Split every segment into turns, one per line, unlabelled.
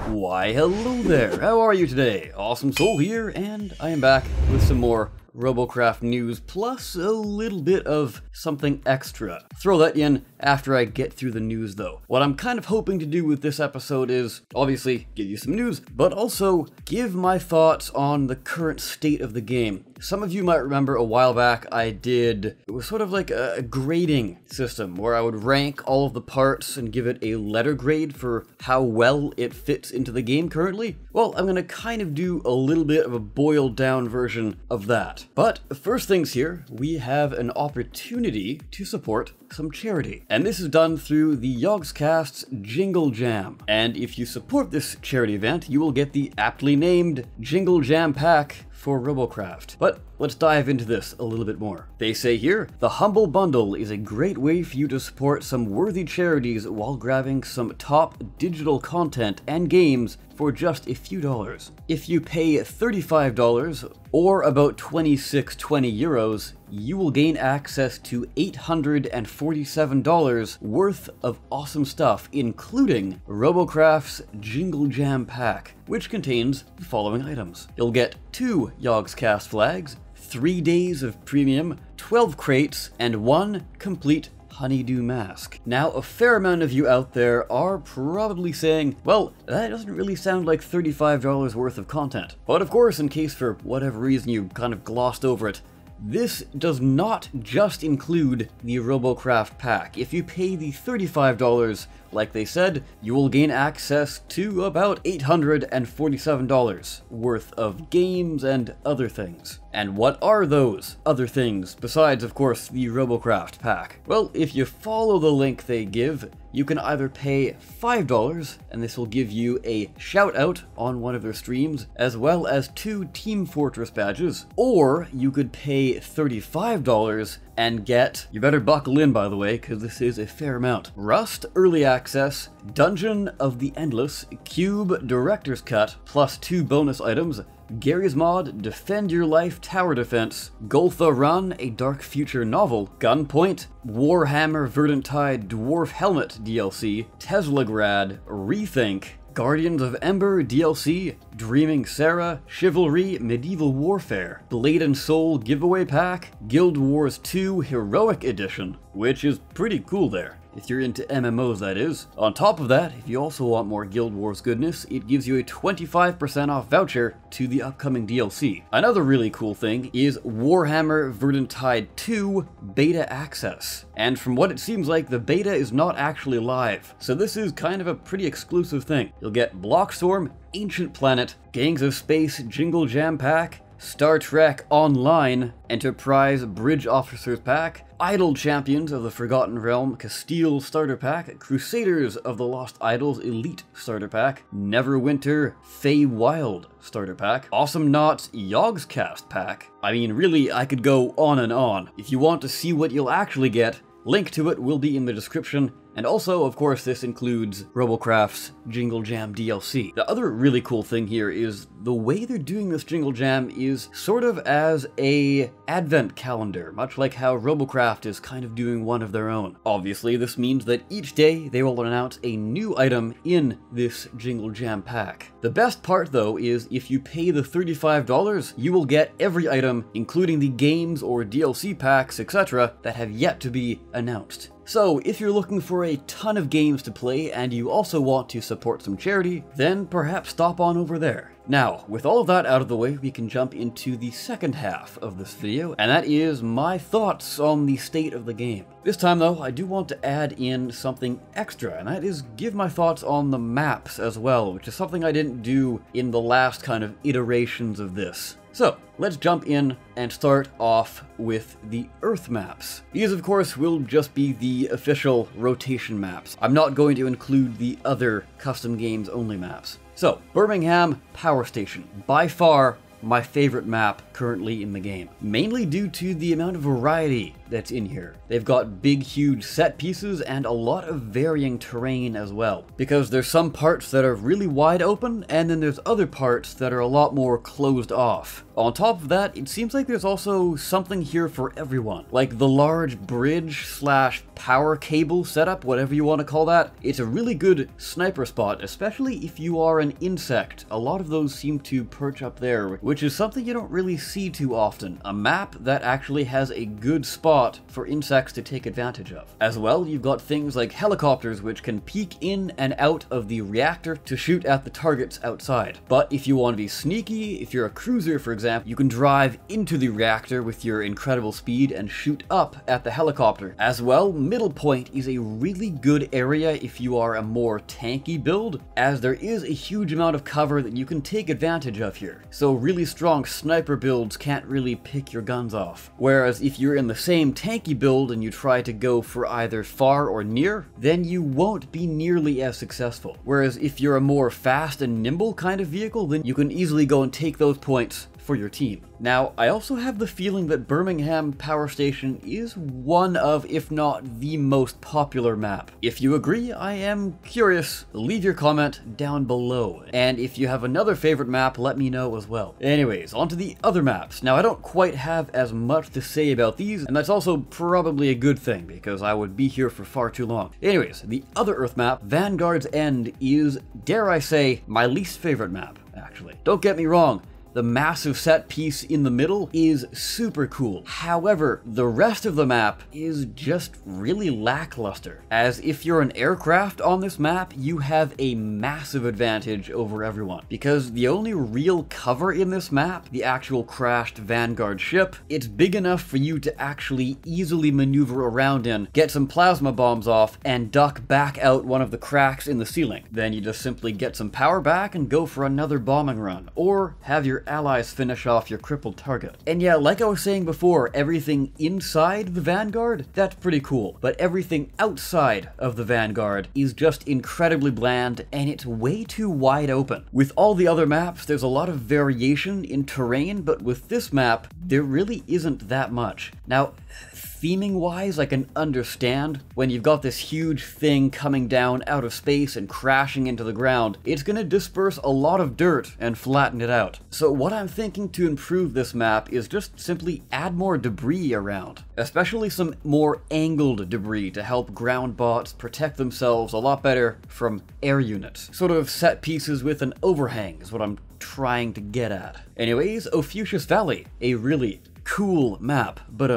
Why hello there, how are you today? Awesome Soul here, and I am back with some more Robocraft news, plus a little bit of something extra. Throw that in after I get through the news though. What I'm kind of hoping to do with this episode is, obviously, give you some news, but also give my thoughts on the current state of the game. Some of you might remember a while back it was sort of like a grading system where I would rank all of the parts and give it a letter grade for how well it fits into the game currently. Well, I'm gonna kind of do a little bit of a boiled down version of that. But first things here, we have an opportunity to support some charity. And this is done through the Yogscast's Jingle Jam. And if you support this charity event, you will get the aptly named Jingle Jam pack for Robocraft. But let's dive into this a little bit more. They say here, the Humble Bundle is a great way for you to support some worthy charities while grabbing some top digital content and games for just a few dollars. If you pay $35 or about 26-20 euros, you will gain access to $847 worth of awesome stuff, including Robocraft's Jingle Jam pack, which contains the following items. You'll get 2 Yogscast flags, 3 days of premium, 12 crates, and 1 complete honeydew mask. Now, a fair amount of you out there are probably saying, well, that doesn't really sound like $35 worth of content. But of course, in case for whatever reason you kind of glossed over it, this does not just include the Robocraft pack. If you pay the $35, like they said, you will gain access to about $847 worth of games and other things. And what are those other things, besides, of course, the Robocraft pack? Well, if you follow the link they give, you can either pay $5, and this will give you a shout out on one of their streams, as well as 2 Team Fortress badges, or you could pay $35 and get, you better buckle in by the way, because this is a fair amount, Rust Early Access, Dungeon of the Endless, Cube Director's Cut, plus 2 bonus items, Gary's Mod, Defend Your Life Tower Defense, Goltha Run, a Dark Future novel, Gunpoint, Warhammer Verdanttide Dwarf Helmet DLC, Teslagrad, Rethink, Guardians of Ember DLC, Dreaming Sarah, Chivalry Medieval Warfare, Blade and Soul Giveaway Pack, Guild Wars 2 Heroic Edition, which is pretty cool there. If you're into MMOs, that is. On top of that, if you also want more Guild Wars goodness, it gives you a 25% off voucher to the upcoming DLC. Another really cool thing is Warhammer Verdanttide 2 Beta Access. And from what it seems like, the beta is not actually live, so this is kind of a pretty exclusive thing. You'll get Blockstorm, Ancient Planet, Gangs of Space Jingle Jam Pack, Star Trek Online, Enterprise Bridge Officers Pack, Idol Champions of the Forgotten Realm Castile Starter Pack, Crusaders of the Lost Idols Elite Starter Pack, Neverwinter Fey Wild Starter Pack, Awesome Knots Yogscast Pack. I mean, really, I could go on and on. If you want to see what you'll actually get, link to it will be in the description. And also, of course, this includes Robocraft's Jingle Jam DLC. The other really cool thing here is the way they're doing this Jingle Jam is sort of as a advent calendar, much like how Robocraft is kind of doing one of their own. Obviously, this means that each day they will announce a new item in this Jingle Jam pack. The best part, though, is if you pay the $35, you will get every item, including the games or DLC packs, etc., that have yet to be announced. So, if you're looking for a ton of games to play and you also want to support some charity, then perhaps stop on over there. Now, with all of that out of the way, we can jump into the second half of this video, and that is my thoughts on the state of the game. This time though, I do want to add in something extra, and that is give my thoughts on the maps as well, which is something I didn't do in the last kind of iterations of this. So, let's jump in and start off with the Earth maps. These, of course, will just be the official rotation maps. I'm not going to include the other custom games only maps. So, Birmingham Power Station, by far my favorite map currently in the game, mainly due to the amount of variety that's in here. They've got big, huge set pieces and a lot of varying terrain as well, because there's some parts that are really wide open, and then there's other parts that are a lot more closed off. On top of that, it seems like there's also something here for everyone, like the large bridge slash power cable setup, whatever you want to call that. It's a really good sniper spot, especially if you are an insect. A lot of those seem to perch up there, which is something you don't really see too often. A map that actually has a good spot for insects to take advantage of. As well, you've got things like helicopters which can peek in and out of the reactor to shoot at the targets outside. But if you want to be sneaky, if you're a cruiser for example, you can drive into the reactor with your incredible speed and shoot up at the helicopter. As well, middle point is a really good area if you are a more tanky build, as there is a huge amount of cover that you can take advantage of here. So really strong sniper builds can't really pick your guns off. Whereas if you're in the same tanky build and you try to go for either far or near, then you won't be nearly as successful. Whereas if you're a more fast and nimble kind of vehicle, then you can easily go and take those points for your team. Now, I also have the feeling that Birmingham Power Station is one of, if not the most popular map. If you agree, I am curious. Leave your comment down below. And if you have another favorite map, let me know as well. Anyways, on to the other maps. Now, I don't quite have as much to say about these, and that's also probably a good thing, because I would be here for far too long. Anyways, the other Earth map, Vanguard's End, is, dare I say, my least favorite map, actually. Don't get me wrong. The massive set piece in the middle is super cool. However, the rest of the map is just really lackluster. As if you're an aircraft on this map, you have a massive advantage over everyone. Because the only real cover in this map, the actual crashed Vanguard ship, it's big enough for you to actually easily maneuver around in, get some plasma bombs off, and duck back out one of the cracks in the ceiling. Then you just simply get some power back and go for another bombing run. Or have your allies finish off your crippled target. And yeah, like I was saying before, everything inside the Vanguard, that's pretty cool. But everything outside of the Vanguard is just incredibly bland, and it's way too wide open. With all the other maps, there's a lot of variation in terrain, but with this map, there really isn't that much. Now, theming-wise, I can understand when you've got this huge thing coming down out of space and crashing into the ground, it's gonna disperse a lot of dirt and flatten it out. So what I'm thinking to improve this map is just simply add more debris around, especially some more angled debris to help ground bots protect themselves a lot better from air units. Sort of set pieces with an overhang is what I'm trying to get at. Anyways, Ophiuchus Valley, a really cool map, but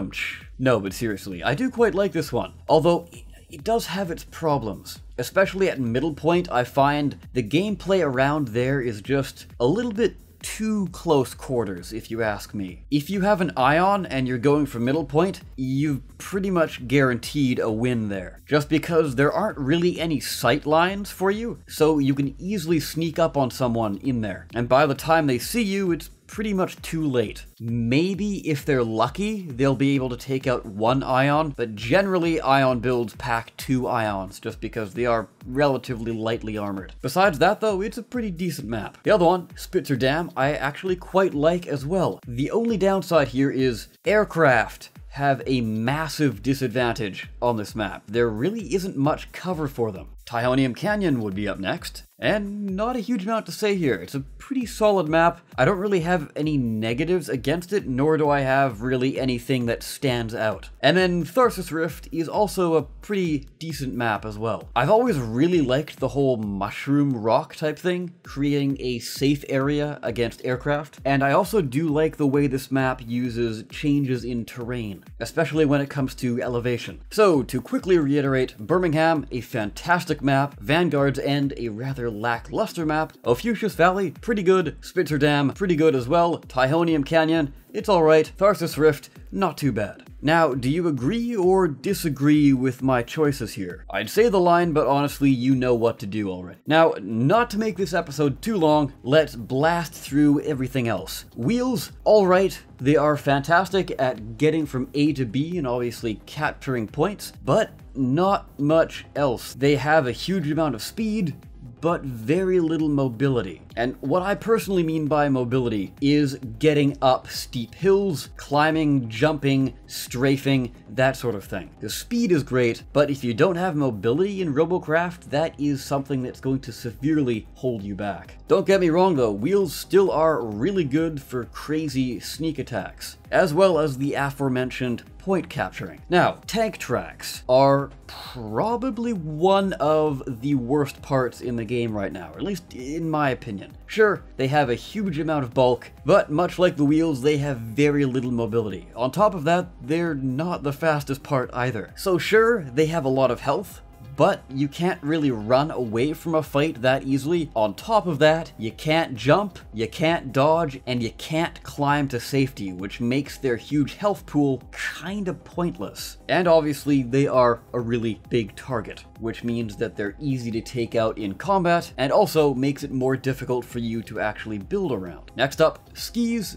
no, but seriously, I do quite like this one, although it does have its problems. Especially at middle point, I find the gameplay around there is just a little bit too close quarters, if you ask me. If you have an ion and you're going for middle point, you've pretty much guaranteed a win there. Just because there aren't really any sight lines for you, so you can easily sneak up on someone in there. And by the time they see you, it's pretty much too late. Maybe if they're lucky, they'll be able to take out one ion, but generally ion builds pack 2 ions just because they are relatively lightly armored. Besides that though, it's a pretty decent map. The other one, Spitzer Dam, I actually quite like as well. The only downside here is aircraft have a massive disadvantage on this map. There really isn't much cover for them. Tihonium Canyon would be up next. And not a huge amount to say here. It's a pretty solid map. I don't really have any negatives against it, nor do I have really anything that stands out. And then Tharsis Rift is also a pretty decent map as well. I've always really liked the whole mushroom rock type thing, creating a safe area against aircraft. And I also do like the way this map uses changes in terrain, especially when it comes to elevation. So to quickly reiterate, Birmingham, a fantastic map. Vanguard's End, a rather lackluster map. Ophiuchus Valley, pretty good. Spitzer Dam, pretty good as well. Tihonium Canyon, it's alright. Tharsis Rift, not too bad. Now, do you agree or disagree with my choices here? I'd say the line, but honestly, you know what to do already. Now, not to make this episode too long, let's blast through everything else. Wheels, alright. They are fantastic at getting from A to B and obviously capturing points, but not much else. They have a huge amount of speed, but very little mobility. And what I personally mean by mobility is getting up steep hills, climbing, jumping, strafing, that sort of thing. The speed is great, but if you don't have mobility in Robocraft, that is something that's going to severely hold you back. Don't get me wrong though, wheels still are really good for crazy sneak attacks, as well as the aforementioned point capturing. Now, tank tracks are probably one of the worst parts in the game right now, or at least in my opinion. Sure, they have a huge amount of bulk, but much like the wheels, they have very little mobility. On top of that, they're not the fastest part either. So sure, they have a lot of health, but you can't really run away from a fight that easily. On top of that, you can't jump, you can't dodge, and you can't climb to safety, which makes their huge health pool kinda pointless. And obviously, they are a really big target, which means that they're easy to take out in combat, and also makes it more difficult for you to actually build around. Next up, skis.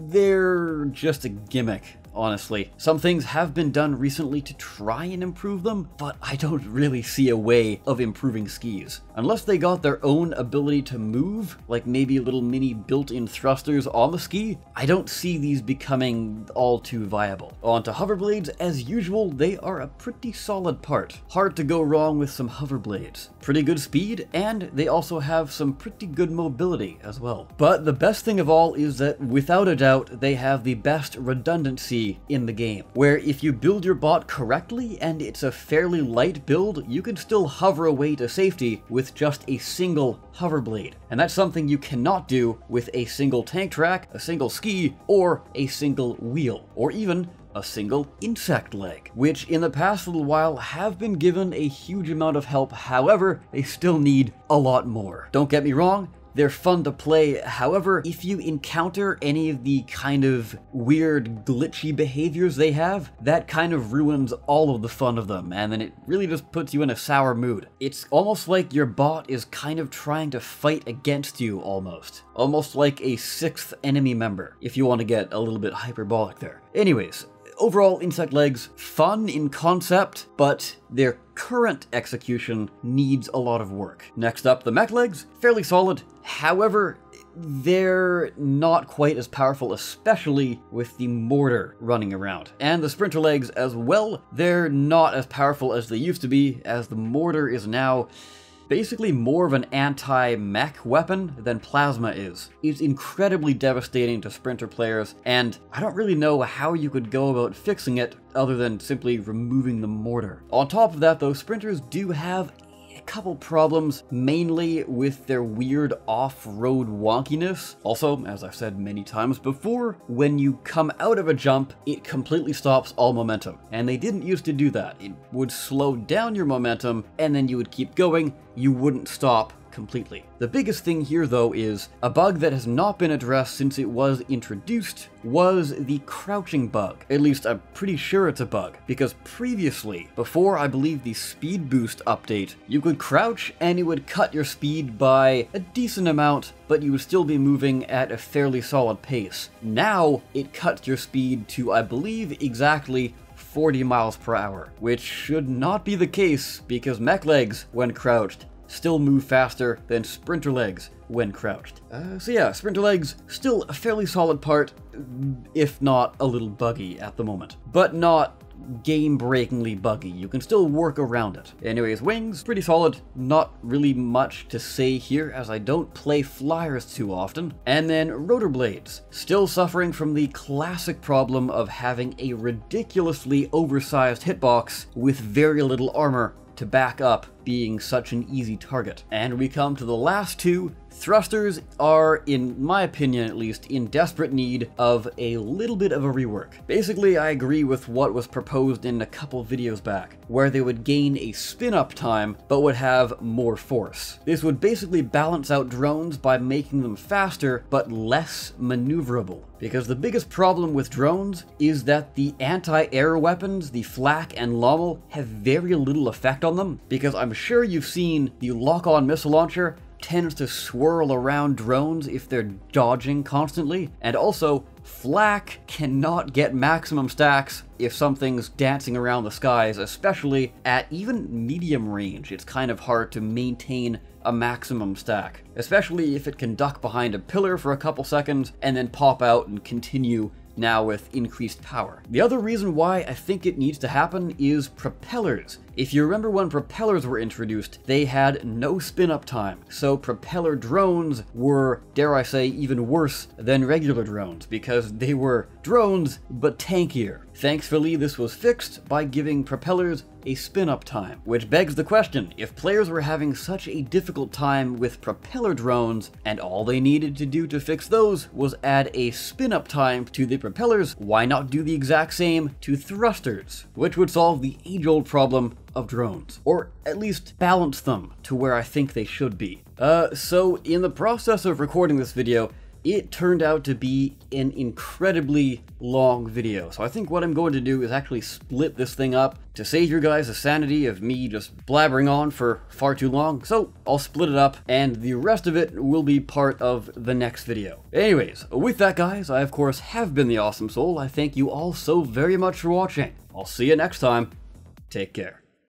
They're just a gimmick. Honestly, some things have been done recently to try and improve them, but I don't really see a way of improving skis. Unless they got their own ability to move, like maybe little mini built-in thrusters on the ski, I don't see these becoming all too viable. On to hoverblades, as usual, they are a pretty solid part. Hard to go wrong with some hoverblades. Pretty good speed, and they also have some pretty good mobility as well. But the best thing of all is that, without a doubt, they have the best redundancy in the game, where if you build your bot correctly and it's a fairly light build, you can still hover away to safety with just a single hoverblade. And that's something you cannot do with a single tank track, a single ski, or a single wheel, or even a single insect leg, which in the past little while have been given a huge amount of help. However, they still need a lot more. Don't get me wrong, they're fun to play. However, if you encounter any of the kind of weird glitchy behaviors they have, that kind of ruins all of the fun of them, and then it really just puts you in a sour mood. It's almost like your bot is kind of trying to fight against you almost. Almost like a sixth enemy member, if you want to get a little bit hyperbolic there. Anyways, overall, insect legs, fun in concept, but their current execution needs a lot of work. Next up, the mech legs, fairly solid. However, they're not quite as powerful, especially with the mortar running around. And the sprinter legs as well, they're not as powerful as they used to be, as the mortar is now basically more of an anti-mech weapon than plasma is. It's incredibly devastating to sprinter players, and I don't really know how you could go about fixing it other than simply removing the mortar. On top of that though, sprinters do have a couple problems, mainly with their weird off-road wonkiness. Also, as I've said many times before, when you come out of a jump, it completely stops all momentum. And they didn't used to do that. It would slow down your momentum, and then you would keep going. You wouldn't stop completely. The biggest thing here though is a bug that has not been addressed since it was introduced was the crouching bug. At least I'm pretty sure it's a bug, because previously, before I believe the speed boost update, you could crouch and it would cut your speed by a decent amount, but you would still be moving at a fairly solid pace. Now it cuts your speed to, I believe, exactly 40 miles per hour, which should not be the case because mech legs, when crouched, still move faster than sprinter legs when crouched. So yeah, sprinter legs, still a fairly solid part, if not a little buggy at the moment. But not game-breakingly buggy, you can still work around it. Anyways, wings, pretty solid, not really much to say here as I don't play flyers too often. And then rotor blades, still suffering from the classic problem of having a ridiculously oversized hitbox with very little armor to back up being such an easy target. And we come to the last two. Thrusters are, in my opinion at least, in desperate need of a little bit of a rework. Basically, I agree with what was proposed in a couple videos back, where they would gain a spin-up time, but would have more force. This would basically balance out drones by making them faster, but less maneuverable. Because the biggest problem with drones is that the anti-air weapons, the flak and lommel, have very little effect on them, because I'm sure you've seen the lock-on missile launcher tends to swirl around drones if they're dodging constantly, and also flak cannot get maximum stacks if something's dancing around the skies, especially at even medium range. It's kind of hard to maintain a maximum stack, especially if it can duck behind a pillar for a couple seconds and then pop out and continue now with increased power. The other reason why I think it needs to happen is propellers. If you remember when propellers were introduced, they had no spin-up time, so propeller drones were, dare I say, even worse than regular drones, because they were drones, but tankier. Thankfully, this was fixed by giving propellers a spin-up time, which begs the question, if players were having such a difficult time with propeller drones, and all they needed to do to fix those was add a spin-up time to the propellers, why not do the exact same to thrusters, which would solve the age-old problem of drones, or at least balance them to where I think they should be. So in the process of recording this video, it turned out to be an incredibly long video. So I think what I'm going to do is actually split this thing up to save your guys the sanity of me just blabbering on for far too long. So I'll split it up and the rest of it will be part of the next video. Anyways, with that guys, I of course have been the Awesome Soul. I thank you all so very much for watching. I'll see you next time. Take care.